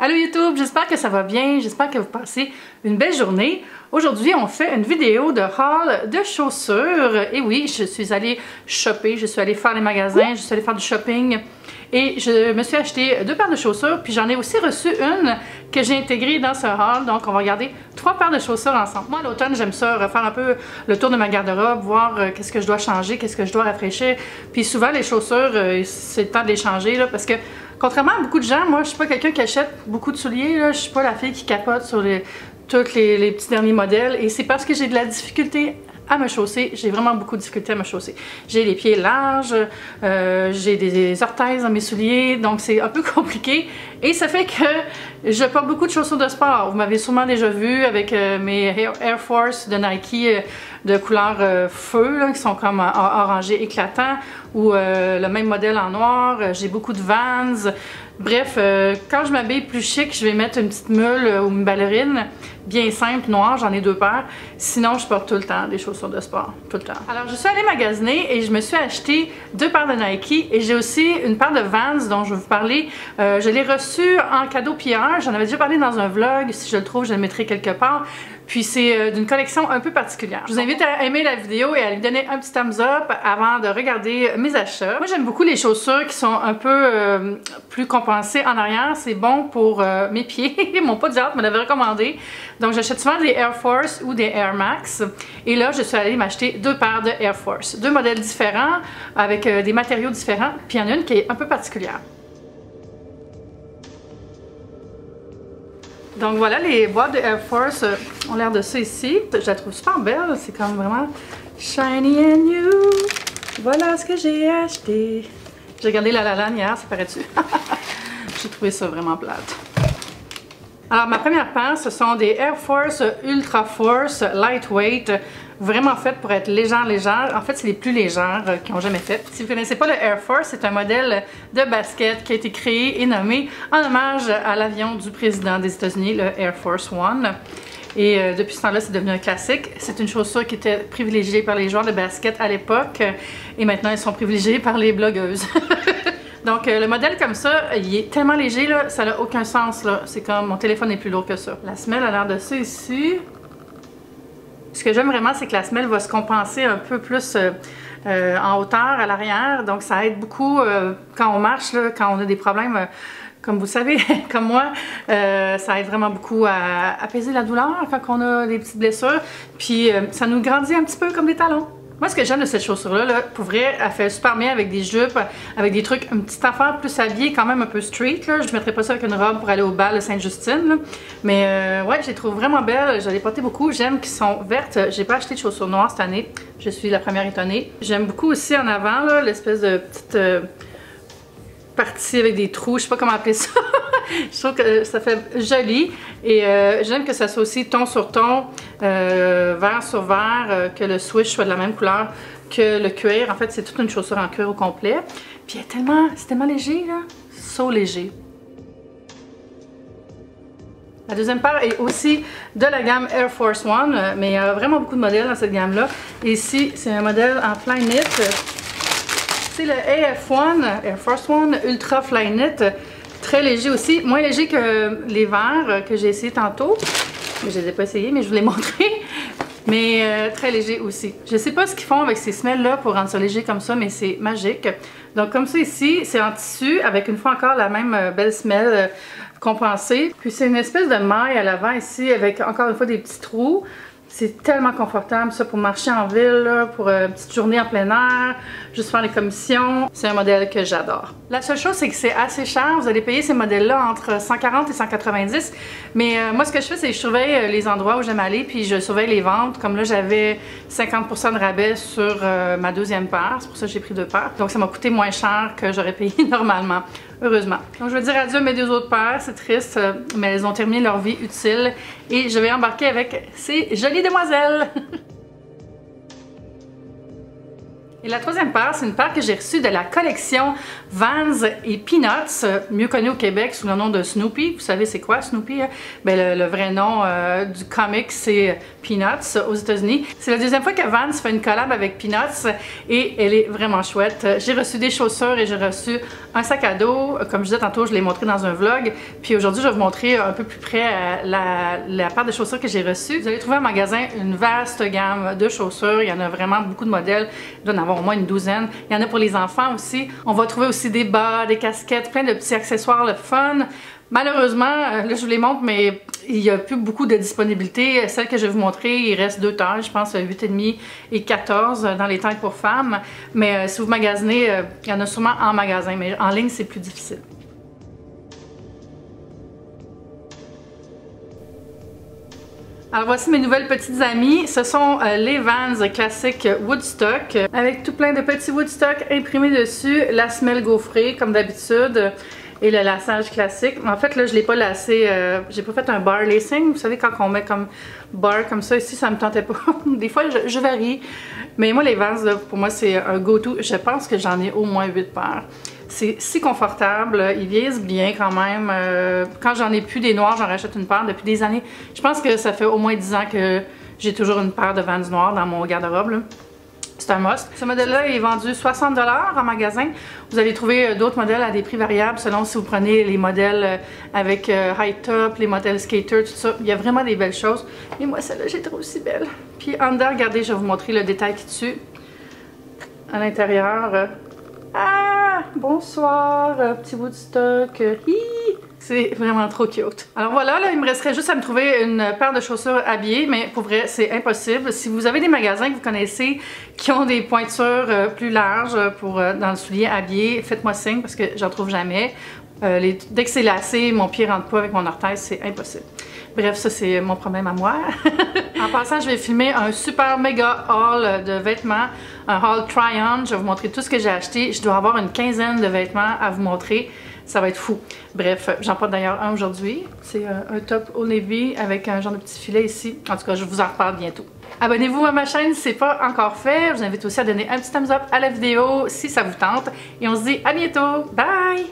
Allô YouTube, j'espère que ça va bien, j'espère que vous passez une belle journée. Aujourd'hui, on fait une vidéo de haul de chaussures. Et oui, je suis allée shopper, je suis allée faire les magasins, je suis allée faire du shopping. Et je me suis acheté 2 paires de chaussures, puis j'en ai aussi reçu une que j'ai intégrée dans ce haul. Donc on va regarder 3 paires de chaussures ensemble. Moi à l'automne, j'aime ça, refaire un peu le tour de ma garde-robe, voir qu'est-ce que je dois changer, qu'est-ce que je dois rafraîchir. Puis souvent les chaussures, c'est le temps de les changer là, parce que contrairement à beaucoup de gens, moi je suis pas quelqu'un qui achète beaucoup de souliers, là. Je suis pas la fille qui capote sur tous les petits derniers modèles. Et c'est parce que j'ai de la difficulté à me chausser. J'ai vraiment beaucoup de difficultés à me chausser. J'ai les pieds larges, j'ai des orteils dans mes souliers, donc c'est un peu compliqué. Et ça fait que je porte beaucoup de chaussures de sport. Vous m'avez sûrement déjà vu avec mes Air Force de Nike de couleur feu, là, qui sont comme orangé éclatant, ou le même modèle en noir. J'ai beaucoup de Vans. Bref, quand je m'habille plus chic, je vais mettre une petite mule ou une ballerine bien simple, noire, j'en ai 2 paires. Sinon, je porte tout le temps des chaussures de sport, tout le temps. Alors, je suis allée magasiner et je me suis acheté 2 paires de Nike et j'ai aussi une paire de Vans dont je vais vous parler. Je l'ai reçue en cadeau PR, j'en avais déjà parlé dans un vlog, si je le trouve, je le mettrai quelque part. Puis c'est d'une collection un peu particulière. Je vous invite à aimer la vidéo et à lui donner un petit thumbs up avant de regarder mes achats. Moi j'aime beaucoup les chaussures qui sont un peu plus compensées en arrière. C'est bon pour mes pieds. Mon podiatre me l'avait recommandé. Donc j'achète souvent des Air Force ou des Air Max. Et là je suis allée m'acheter 2 paires de Air Force. 2 modèles différents avec des matériaux différents. Puis il y en a une qui est un peu particulière. Donc voilà, les boîtes de Air Force ont l'air de ça ici. Je la trouve super belle, c'est comme vraiment shiny and new. Voilà ce que j'ai acheté. J'ai regardé La La Land hier, ça paraît-tu? J'ai trouvé ça vraiment plate. Alors ma première paire, ce sont des Air Force Ultra Force Lightweight, vraiment faites pour être légères. En fait, c'est les plus légères qu'ils ont jamais faites. Si vous ne connaissez pas le Air Force, c'est un modèle de basket qui a été créé et nommé en hommage à l'avion du président des États-Unis, le Air Force One. Et depuis ce temps-là, c'est devenu un classique. C'est une chaussure qui était privilégiée par les joueurs de basket à l'époque et maintenant, elles sont privilégiées par les blogueuses. Donc le modèle comme ça, il est tellement léger, là, ça n'a aucun sens. C'est comme mon téléphone est plus lourd que ça. La semelle a l'air de ça ici. Ce que j'aime vraiment, c'est que la semelle va se compenser un peu plus en hauteur à l'arrière. Donc ça aide beaucoup quand on marche, là, quand on a des problèmes. Comme vous savez, comme moi, ça aide vraiment beaucoup à apaiser la douleur quand on a des petites blessures. Puis ça nous grandit un petit peu comme des talons. Moi, ce que j'aime de cette chaussure-là, pour vrai, elle fait super bien avec des jupes, avec des trucs, une petite affaire plus habillée, quand même un peu street, là. Je ne mettrais pas ça avec une robe pour aller au bal de Sainte-Justine, mais ouais, je les trouve vraiment belles. Je les ai portées beaucoup. J'aime qu'elles sont vertes. J'ai pas acheté de chaussures noires cette année. Je suis la première étonnée. J'aime beaucoup aussi en avant, l'espèce de petite partie avec des trous. Je sais pas comment appeler ça. Je trouve que ça fait joli et j'aime que ça soit aussi ton sur ton, vert sur vert, que le swoosh soit de la même couleur que le cuir. En fait, c'est toute une chaussure en cuir au complet. Puis c'est tellement léger, là. So léger. La deuxième paire est aussi de la gamme Air Force One, mais il y a vraiment beaucoup de modèles dans cette gamme-là. Et ici, c'est un modèle en fly knit. C'est le AF1, Air Force One Ultra Fly Knit. Très léger aussi, moins léger que les verts que j'ai essayé tantôt. Je ne les ai pas essayés, mais je vous les montrer. Mais très léger aussi. Je ne sais pas ce qu'ils font avec ces semelles-là pour rendre ça léger comme ça, mais c'est magique. Donc comme ça ici, c'est en tissu avec une fois encore la même belle semelle compensée. Puis c'est une espèce de maille à l'avant ici avec encore une fois des petits trous. C'est tellement confortable ça pour marcher en ville, là, pour une petite journée en plein air, juste faire les commissions. C'est un modèle que j'adore. La seule chose, c'est que c'est assez cher. Vous allez payer ces modèles-là entre 140 et 190. Mais moi, ce que je fais, c'est que je surveille les endroits où j'aime aller, puis je surveille les ventes. Comme là, j'avais 50% de rabais sur ma deuxième paire. C'est pour ça que j'ai pris 2 paires. Donc, ça m'a coûté moins cher que j'aurais payé normalement. Heureusement. Donc je vais dire adieu à mes 2 autres paires, c'est triste, mais elles ont terminé leur vie utile et je vais embarquer avec ces jolies demoiselles. Et la troisième paire, c'est une paire que j'ai reçue de la collection Vans et Peanuts, mieux connue au Québec sous le nom de Snoopy. Vous savez c'est quoi Snoopy? Hein? Ben, le vrai nom du comic, c'est Peanuts aux États-Unis. C'est la deuxième fois que Vans fait une collab avec Peanuts et elle est vraiment chouette. J'ai reçu des chaussures et j'ai reçu un sac à dos. Comme je disais tantôt, je l'ai montré dans un vlog. Puis aujourd'hui, je vais vous montrer un peu plus près la paire de chaussures que j'ai reçue. Vous allez trouver au magasin une vaste gamme de chaussures. Il y en a vraiment beaucoup de modèles. Il doit y en avoir au moins une douzaine. Il y en a pour les enfants aussi. On va trouver aussi des bas, des casquettes, plein de petits accessoires le fun. Malheureusement, là je vous les montre, mais il n'y a plus beaucoup de disponibilité. Celle que je vais vous montrer, il reste 2 tailles, je pense 8,5 et 14 dans les tailles pour femmes. Mais si vous magasinez, il y en a sûrement en magasin, mais en ligne c'est plus difficile. Alors voici mes nouvelles petites amies, ce sont les Vans classiques Woodstock avec tout plein de petits Woodstock imprimés dessus, la semelle gaufrée comme d'habitude et le laçage classique. En fait là je l'ai pas lacé, j'ai pas fait un bar lacing, vous savez quand on met comme bar comme ça ici ça me tentait pas. Des fois je varie, mais moi les Vans là, pour moi c'est un go-to, je pense que j'en ai au moins 8 paires. C'est si confortable, ils vieillissent bien quand même. Quand j'en ai plus des noirs, j'en rachète une paire depuis des années. Je pense que ça fait au moins 10 ans que j'ai toujours une paire de Vans noirs dans mon garde-robe. C'est un must. Ce modèle-là est vendu 60$ en magasin. Vous allez trouver d'autres modèles à des prix variables selon si vous prenez les modèles avec high top, les modèles skater, tout ça. Il y a vraiment des belles choses. Mais moi, celle-là, j'ai trouvé aussi belle. Puis en dedans, regardez, je vais vous montrer le détail qui dessus. À l'intérieur... Ah! Bonsoir, petit Woodstock. C'est vraiment trop cute. Alors voilà, là, il me resterait juste à me trouver une paire de chaussures habillées, mais pour vrai, c'est impossible. Si vous avez des magasins que vous connaissez qui ont des pointures plus larges pour dans le soulier habillé, faites-moi signe parce que j'en trouve jamais. Dès que c'est lacé, mon pied rentre pas avec mon orteil, c'est impossible. Bref, ça c'est mon problème à moi. En passant, je vais filmer un super méga haul de vêtements, un haul try-on. Je vais vous montrer tout ce que j'ai acheté. Je dois avoir une quinzaine de vêtements à vous montrer. Ça va être fou. Bref, j'en porte d'ailleurs un aujourd'hui. C'est un top Old Navy avec un genre de petit filet ici. En tout cas, je vous en reparle bientôt. Abonnez-vous à ma chaîne si ce n'est pas encore fait. Je vous invite aussi à donner un petit thumbs up à la vidéo si ça vous tente. Et on se dit à bientôt. Bye!